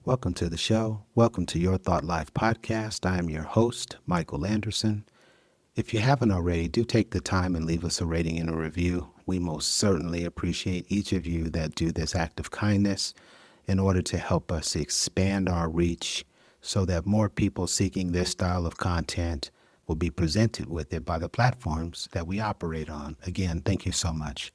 Welcome to the show. Welcome to Your Thought Life podcast. I am your host, Michael Anderson. If you haven't already, do take the time and leave us a rating and a review. We most certainly appreciate each of you that do this act of kindness in order to help us expand our reach so that more people seeking this style of content will be presented with it by the platforms that we operate on. Again, thank you so much.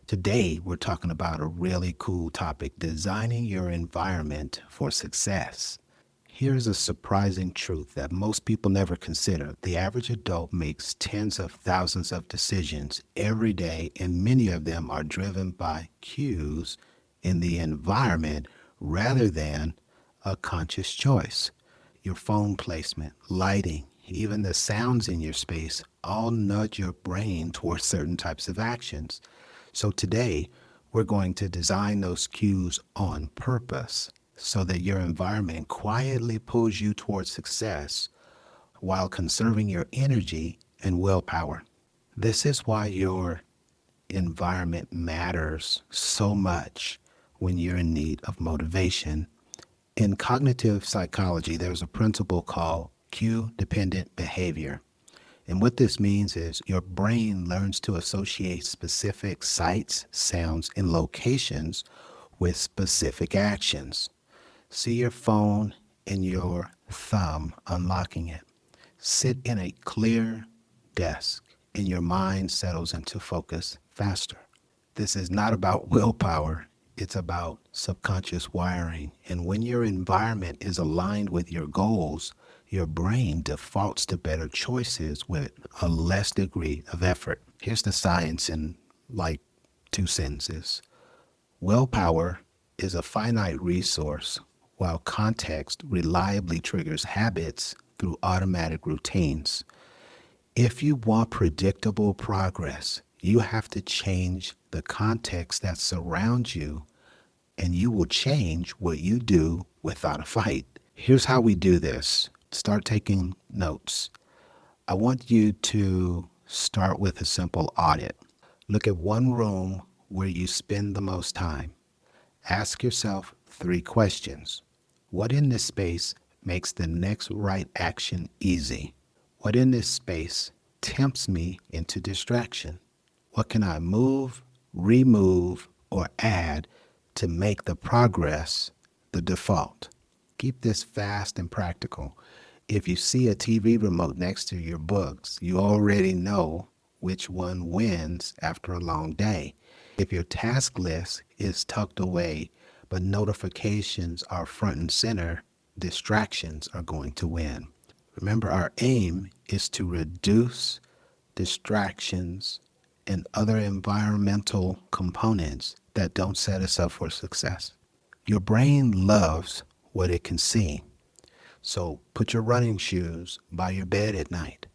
Today, we're talking about a really cool topic, designing your environment for success. Here's a surprising truth that most people never consider. The average adult makes tens of thousands of decisions every day, and many of them are driven by cues in the environment rather than a conscious choice. Your phone placement, lighting, even the sounds in your space all nudge your brain towards certain types of actions. So today, we're going to design those cues on purpose so that your environment quietly pulls you towards success while conserving your energy and willpower. This is why your environment matters so much when you're in need of motivation. In cognitive psychology, there's a principle called cue-dependent behavior. And what this means is your brain learns to associate specific sights, sounds, and locations with specific actions. See your phone and your thumb unlocking it. Sit in a clear desk and your mind settles into focus faster. This is not about willpower. It's about subconscious wiring. And when your environment is aligned with your goals, your brain defaults to better choices with a less degree of effort. Here's the science in like 2 sentences. Willpower is a finite resource, while context reliably triggers habits through automatic routines. If you want predictable progress, you have to change the context that surrounds you, and you will change what you do without a fight. Here's how we do this. Start taking notes. I want you to start with a simple audit. Look at one room where you spend the most time. Ask yourself 3 questions. What in this space makes the next right action easy? What in this space tempts me into distraction? What can I move, remove, or add to make the progress the default? Keep this fast and practical. If you see a TV remote next to your books, you already know which one wins after a long day. If your task list is tucked away, but notifications are front and center, distractions are going to win. Remember, our aim is to reduce distractions and other environmental components that don't set us up for success. Your brain loves what it can see. So put your running shoes by your bed at night.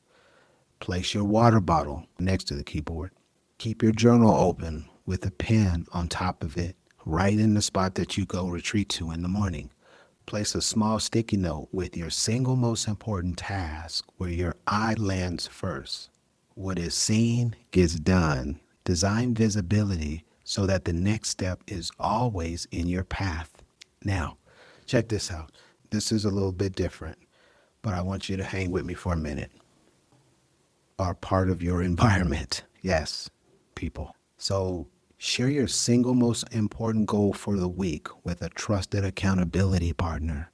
Place your water bottle next to the keyboard. Keep your journal open with a pen on top of it, right in the spot that you go retreat to in the morning. Place a small sticky note with your single most important task where your eye lands first. What is seen gets done. Design visibility so that the next step is always in your path. Now, check this out. This is a little bit different, but I want you to hang with me for a minute. Are part of your environment. Yes, people. So share your single most important goal for the week with a trusted accountability partner.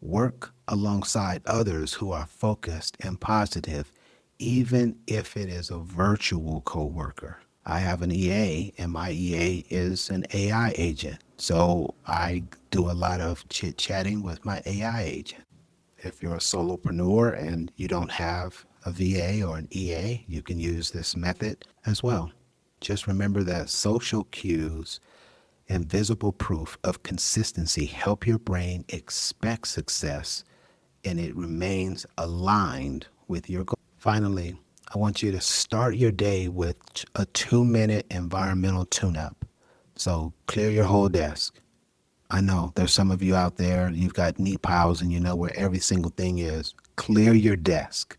Work alongside others who are focused and positive, even if it is a virtual coworker. I have an EA, and my EA is an AI agent. So I do a lot of chit-chatting with my AI agent. If you're a solopreneur and you don't have a VA or an EA, you can use this method as well. Just remember that social cues and visible proof of consistency help your brain expect success, and it remains aligned with your goal. Finally, I want you to start your day with a 2-minute environmental tune-up. So clear your whole desk. I know there's some of you out there, you've got neat piles and you know where every single thing is. Clear your desk.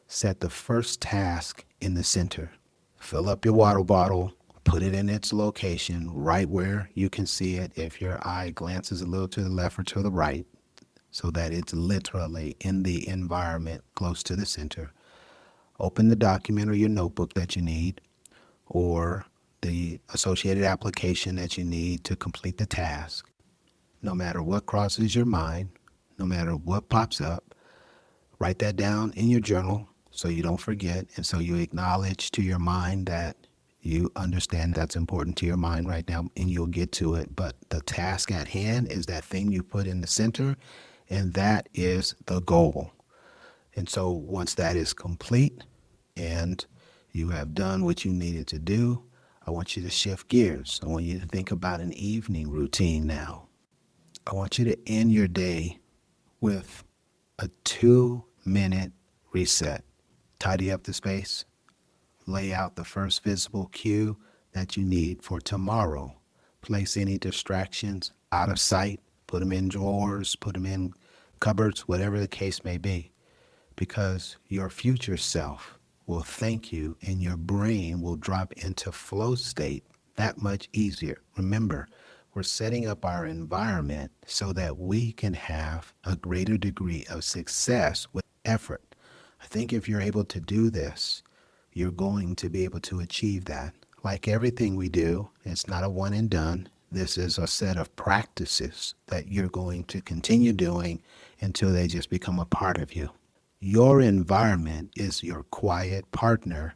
Set the first task in the center. Fill up your water bottle, Put it in its location right where you can see it if your eye glances a little to the left or to the right, so that it's literally in the environment close to the center. Open the document or your notebook that you need, or the associated application that you need to complete the task. No matter what crosses your mind, no matter what pops up, write that down in your journal so you don't forget, and so you acknowledge to your mind that you understand that's important to your mind right now, and you'll get to it. But the task at hand is that thing you put in the center, and that is the goal. And so once that is complete and you have done what you needed to do, I want you to shift gears. I want you to think about an evening routine now. I want you to end your day with a 2-minute reset. Tidy up the space. Lay out the first visible cue that you need for tomorrow. Place any distractions out of sight. Put them in drawers, put them in cupboards, whatever the case may be. Because your future self will thank you and your brain will drop into flow state that much easier. Remember, we're setting up our environment so that we can have a greater degree of success with effort. I think if you're able to do this, you're going to be able to achieve that. Like everything we do, it's not a one and done. This is a set of practices that you're going to continue doing until they just become a part of you. Your environment is your quiet partner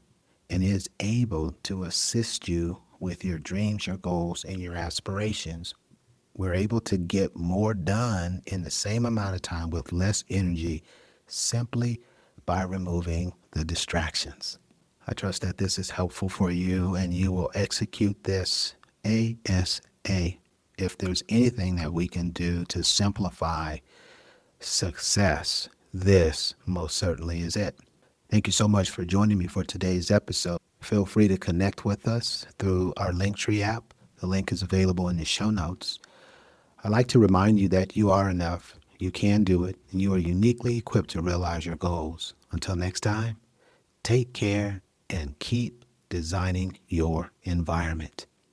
and is able to assist you with your dreams, your goals, and your aspirations. We're able to get more done in the same amount of time with less energy simply by removing the distractions. I trust that this is helpful for you and you will execute this ASA. If there's anything that we can do to simplify success, this most certainly is it. Thank you so much for joining me for today's episode. Feel free to connect with us through our Linktree app. The link is available in the show notes. I'd like to remind you that you are enough, you can do it, and you are uniquely equipped to realize your goals. Until next time, take care and keep designing your environment.